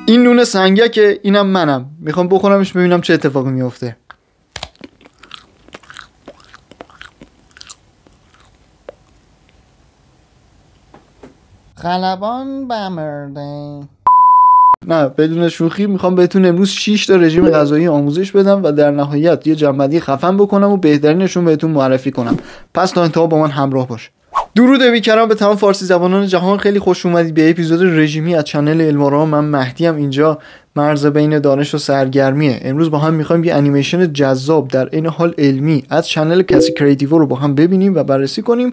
این نون سنگکه، اینم منم. میخوام بخورمش ببینم چه اتفاقی میفته. خلبان بمرده. نه بدون شوخی میخوام بهتون امروز 6 تا رژیم غذایی آموزش بدم و در نهایت یه جنبندی خفن بکنم و بهترینشون بهتون معرفی کنم. پس تا انتها با من همراه باش. درود بیکران به تمام فارسی زبانان جهان. خیلی خوش اومدید به اپیزود رژیمی از کانال علم‌آرا. من مهدی ام. اینجا مرز بین دانش و سرگرمیه. امروز با هم میخوایم یه انیمیشن جذاب در عین حال علمی از کانال کسی کریتیو رو با هم ببینیم و بررسی کنیم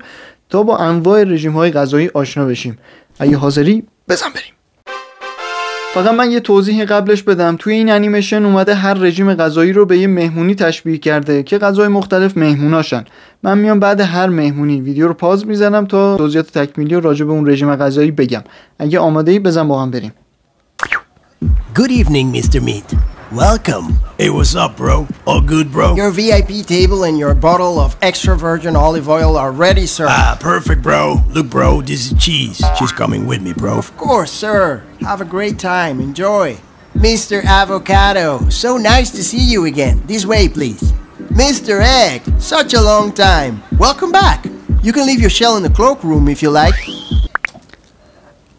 تا با انواع رژیم‌های غذایی آشنا بشیم. اگه حاضری بزن بریم. فقط من یه توضیح قبلش بدم. توی این انیمیشن اومده هر رژیم غذایی رو به یه مهمونی تشبیه کرده که غذای مختلف مهموناشن. من میام بعد هر مهمونی ویدیو رو پاز میزنم تا توضیحات تکمیلی رو راجع به اون رژیم غذایی بگم. اگه آماده ای بزن با هم بریم. Good evening, Mr. Meat. Welcome. Hey, what's up, bro? All good, bro? Your VIP table and your bottle of extra virgin olive oil are ready, sir. Ah, perfect, bro. Look, bro, this is cheese. She's coming with me, bro. Of course, sir. Have a great time. Enjoy. Mr. Avocado, so nice to see you again. This way, please. Mr. Egg, such a long time. Welcome back. You can leave your shell in the cloakroom if you like.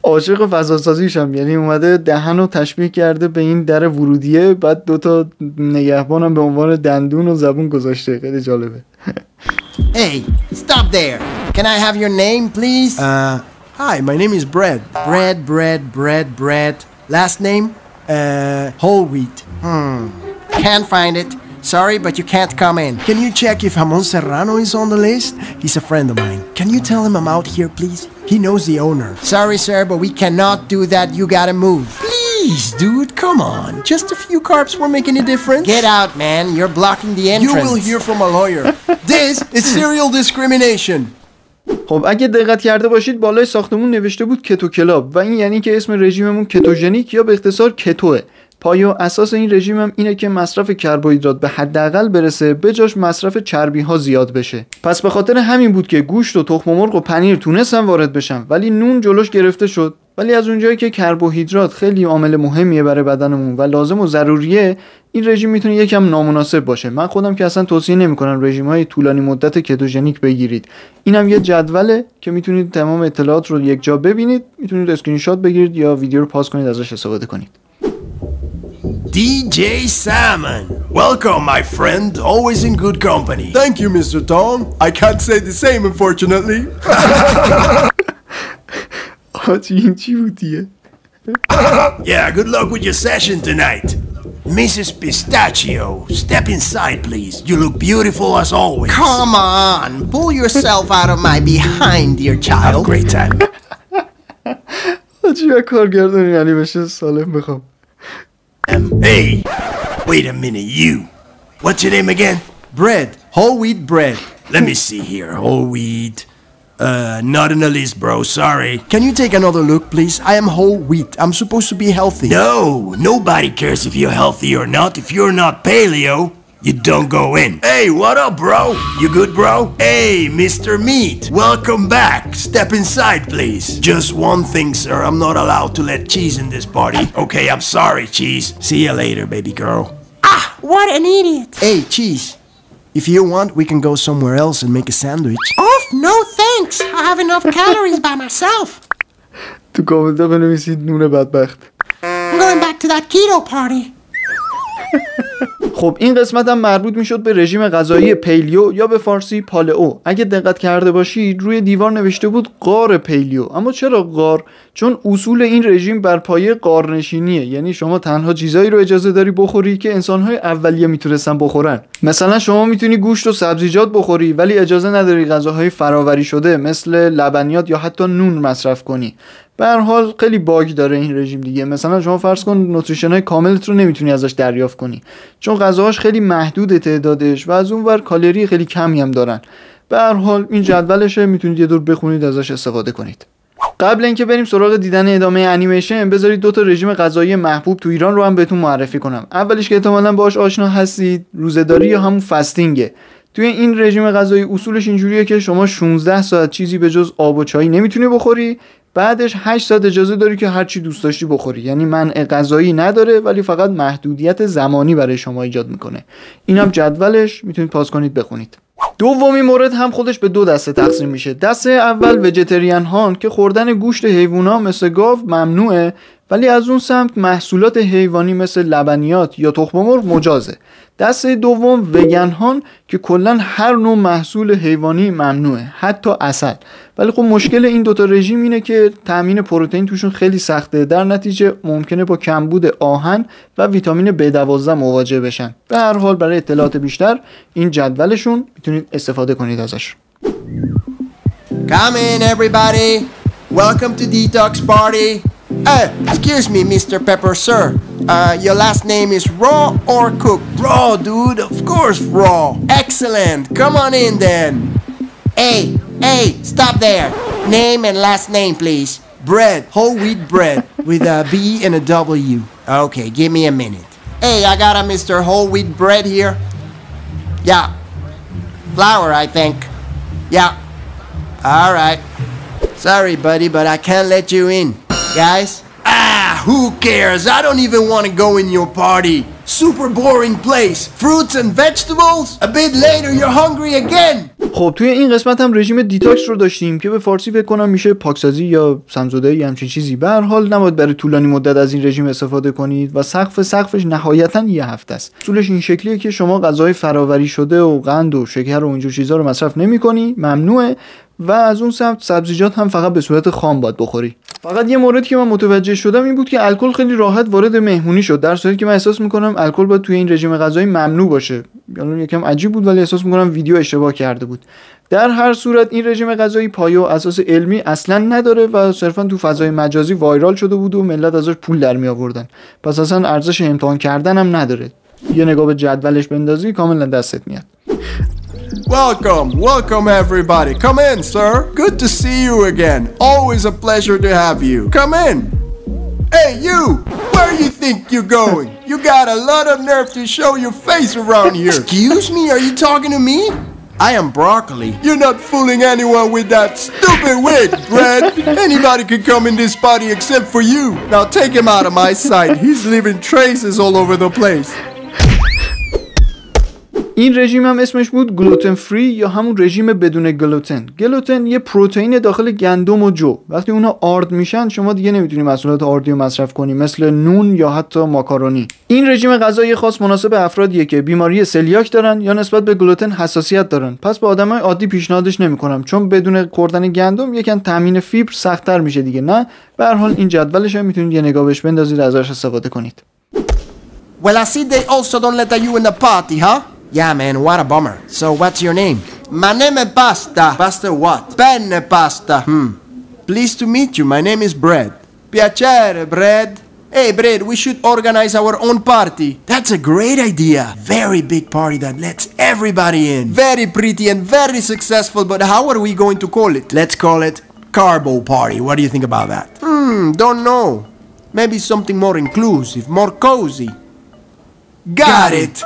عاشق فضاسازیشم. یعنی اومده دهن رو تشبیه کرده به این در ورودیه، بعد دوتا نگهبانم به عنوان دندون و زبون گذاشته. خیلی جالبه. Hey, stop there. Can I have your name, please? Hi, my name is Bread. Bread. Last name? Whole wheat. Can't find it. Sorry, but you can't come in. Can you check if Jamon Serrano is on the list? He's a friend of mine. Can you tell him I'm out here, please? He knows the owner. Sorry, sir, but we cannot do that. You gotta move. Please, dude, come on. Just a few carbs will make any difference. Get out, man. You're blocking the entrance. You will hear from a lawyer. This is serial discrimination. خب اگه دقت کرده باشید بالای ساختمون نوشته بود کتو کلاب و این یعنی که اسم رژیممون کتوژنیک یا به اختصار کتوه. پایه و اساس این رژیم هم اینه که مصرف کربوهیدرات به حداقل برسه، به جاش مصرف چربی ها زیاد بشه. پس به خاطر همین بود که گوشت و تخم مرغ و پنیر تونستن وارد بشن ولی نون جلوش گرفته شد. ولی از اونجایی که کربوهیدرات خیلی عامل مهمیه برای بدنمون و لازم و ضروریه، این رژیم میتونه یکم نامناسب باشه. من خودم که اصلا توصیه نمیکنم رژیم‌های طولانی مدت کتوژنیک بگیرید. اینم یه جدوله که میتونید تمام اطلاعات رو یک جا ببینید، میتونید اسکرین شات بگیرید یا ویدیو رو پاز کنید ازش استفاده کنید. DJ Salmon. Welcome, my friend. Always in good company. Thank you, Mr. Tom. I can't say the same, unfortunately. این چی بودیه؟ Yeah, good luck with your session tonight. Mrs. Pistachio, step inside, please. You look beautiful as always. Come on. Pull yourself out of my behind, dear Have a child. great time. چی کارگردانی یعنی بشه سالم بخوام. Hey, wait a minute, you. What's your name again? Bread. Whole wheat bread. Let me see here. Whole wheat. Not in the list, bro. Sorry. Can you take another look, please? I am whole wheat. I'm supposed to be healthy. No, nobody cares if you're healthy or not. If you're not paleo, you don't go in. Hey, what up, bro? You good, bro? Hey, Mr. Meat. Welcome back. Step inside, please. Just one thing, sir. I'm not allowed to let cheese in this party. Okay, I'm sorry, cheese. See you later, baby girl. Ah, what an idiot. Hey, cheese. If you want, we can go somewhere else and make a sandwich. Oh, no thanks. I have enough calories by myself. تو کامنت بنویسید نون بدبخت. I'm going back to that keto party. خب این قسمت هم مربوط میشد به رژیم غذایی پیلیو یا به فارسی پالئو. اگه دقت کرده باشید روی دیوار نوشته بود غار پیلیو. اما چرا غار؟ چون اصول این رژیم بر پایه غارنشینیه. یعنی شما تنها چیزایی رو اجازه داری بخوری که انسان‌های اولیه میتونستن بخورن. مثلا شما میتونی گوشت و سبزیجات بخوری ولی اجازه نداری غذاهای فراوری شده مثل لبنیات یا حتی نون مصرف کنی. به هر حال خیلی باگ داره این رژیم دیگه. مثلا شما فرض کن نوتریشن‌های کاملت رو نمیتونی ازش دریافت کنی چون غذاهاش خیلی محدود تعدادش و از اونور کالری خیلی کمی هم دارن. به هر حال این جدولشه، میتونید یه دور بخونید ازش استفاده کنید. قبل اینکه بریم سراغ دیدن ادامه انیمیشن بذارید دو تا رژیم غذایی محبوب تو ایران رو هم بهتون معرفی کنم. اولیش که احتمالاً باهاش آشنا هستید روزه‌داری یا همون فاستینگه. توی این رژیم غذایی اصولش اینجوریه که شما 16 ساعت چیزی به جز آب و چای نمیتونی بخوری بعدش 8 ساعت اجازه داری که هر چی دوست داشتی بخوری، یعنی منع غذایی نداره ولی فقط محدودیت زمانی برای شما ایجاد میکنه. اینم جدولش، میتونید پاس کنید بخونید. دومی مورد هم خودش به 2 دسته تقسیم میشه. دسته اول وجتریان هان که خوردن گوشت حیوونا مثل گاو ممنوعه، ولی از اون سمت محصولات حیوانی مثل لبنیات یا تخم مرغ مجازه. دسته دوم وگن هان که کلا هر نوع محصول حیوانی ممنوعه، حتی عسل. ولی خب مشکل این دوتا رژیم اینه که تامین پروتئین توشون خیلی سخته، در نتیجه ممکنه با کمبود آهن و ویتامین B12 مواجه بشن. به هر حال برای اطلاعات بیشتر این جدولشون میتونید استفاده کنید ازش. Come in, everybody. Welcome to Detox Party. Excuse me, Mr. Pepper, sir. Your last name is Raw or Cook? Raw, dude, of course raw. Excellent. Come on in then. Hey, stop there. Name and last name, please. Bread, whole wheat bread, with a B and a W. Okay, give me a minute. Hey, I got a Mr. Whole Wheat Bread here. Yeah. Flour, I think. Yeah. All right. Sorry, buddy, but I can't let you in. Guys? Who cares? I don't even want to go in your party. Super boring place. Fruits and vegetables? A bit later you're hungry again. خب توی این قسمت هم رژیم دیتاکس رو داشتیم که به فارسی فکر کنم میشه پاکسازی یا سمزدایی یا همچین چیزی. به هر حال نباید برای طولانی مدت از این رژیم استفاده کنید و سقفش نهایتاً 1 هفته است. اصولش این شکلیه که شما غذای فراوری شده و قند و شکر و اینجور چیزا رو مصرف نمی‌کنی، ممنوعه، و از اون سمت سبزیجات هم فقط به صورت خام باید بخوری. فقط یه مورد که من متوجه شدم این بود که الکل خیلی راحت وارد مهمونی شد، در صورتی که من احساس می‌کنم الکل باید توی این رژیم غذایی ممنوع باشه. یعنی یکم عجیب بود، ولی احساس می‌کنم ویدیو اشتباه کرده بود. در هر صورت این رژیم غذایی پایه و اساس علمی اصلا نداره و صرفا تو فضای مجازی وایرال شده بود و ملت ازش پول در می آوردن، پس اصلا ارزش امتحان کردن هم نداره. یه نگاه به جدولش بندازی کاملا دستت میاد. Welcome everybody. Come in, sir. Good to see you again. Always a pleasure to have you. Come in. Hey you, where you think you're going? You got a lot of nerve to show your face around here. Excuse me, are you talking to me? I am Broccoli. You're not fooling anyone with that stupid wig, Brad. Anybody can come in this party except for you. Now take him out of my sight. He's leaving traces all over the place. این رژیم هم اسمش بود گلوتن فری یا همون رژیم بدون گلوتن. گلوتن یه پروتئین داخل گندم و جو. وقتی اونا آرد میشن شما دیگه نمیتونی محصولات آردی رو مصرف کنی، مثل نون یا حتی ماکارونی. این رژیم غذایی خاص مناسب افرادیه که بیماری سلیاک دارن یا نسبت به گلوتن حساسیت دارن. پس به آدمای عادی پیشنهادش نمیکنم، چون بدون خوردن گندم یکم تامین فیبر سخت‌تر میشه دیگه. نه، به هر حال این جدولش هم میتونید یه نگاه بهش بندازید، ازش استفاده کنید. Well, I see they also don't let you in the party, huh? Yeah, man, what a bummer. So, what's your name? My name is Pasta. Pasta what? Penne pasta. Pleased to meet you. My name is Bread. Piacere, Bread. Hey, Bread, we should organize our own party. That's a great idea. Very big party that lets everybody in. Very pretty and very successful, but how are we going to call it? Let's call it Carbo Party. What do you think about that? Don't know. Maybe something more inclusive, more cozy. Got it.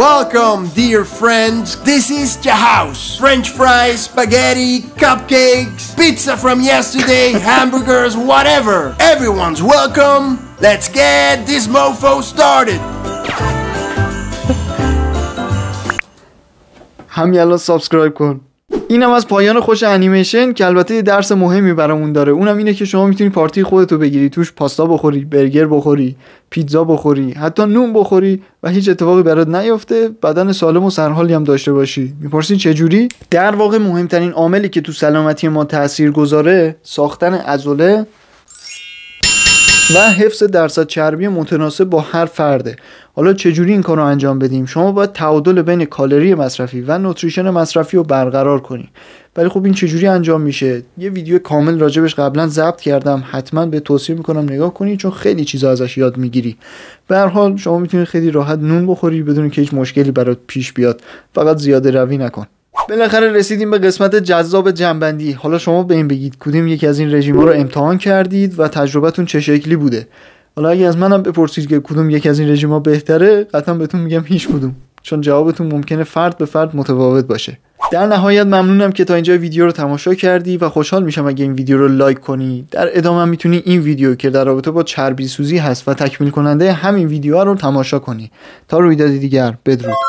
Welcome, dear friends. This is your house. French fries, spaghetti, cupcakes, pizza from yesterday, hamburgers, whatever. Everyone's welcome. Let's get this mofo started. همین الان سابسکرایب کن. اینم از پایان خوش انیمیشن که البته یه درس مهمی برامون داره. اونم اینه که شما میتونی پارتی خودتو بگیری، توش پاستا بخوری، برگر بخوری، پیتزا بخوری، حتی نون بخوری و هیچ اتفاقی برات نیفته، بدن سالم و سرحالی هم داشته باشی. میپرسی چه جوری؟ در واقع مهمترین عاملی که تو سلامتی ما تاثیرگذاره ساختن عضله و حفظ درصد چربی متناسب با هر فرده. حالا چجوری این کار رو انجام بدیم؟ شما باید تعادل بین کالری مصرفی و نوتریشن مصرفی رو برقرار کنی. ولی خب این چجوری انجام میشه؟ یه ویدیو کامل راجبش قبلا ضبط کردم، حتما به توصیه میکنم نگاه کنی، چون خیلی چیزا ازش یاد میگیری. به هر حال شما میتونی خیلی راحت نون بخوری بدون که هیچ مشکلی برات پیش بیاد، فقط زیاده روی نکن. بالاخره رسیدیم به قسمت جذاب جنبندی. حالا شما به این بگید کدوم یکی از این رژیم‌ها رو امتحان کردید و تجربتون چه شکلی بوده. حالا اگه از منم بپرسید که کدوم یکی از این رژیم‌ها بهتره، قطعا بهتون میگم هیچ کدوم، چون جوابتون ممکنه فرد به فرد متفاوت باشه. در نهایت ممنونم که تا اینجا ویدیو رو تماشا کردی و خوشحال میشم اگه این ویدیو رو لایک کنی. در ادامه میتونی این ویدیو که در رابطه با چربی سوزی هست و تکمیل کننده همین ویدیو رو تماشا کنی. تا رویدادی دیگر، بدرود.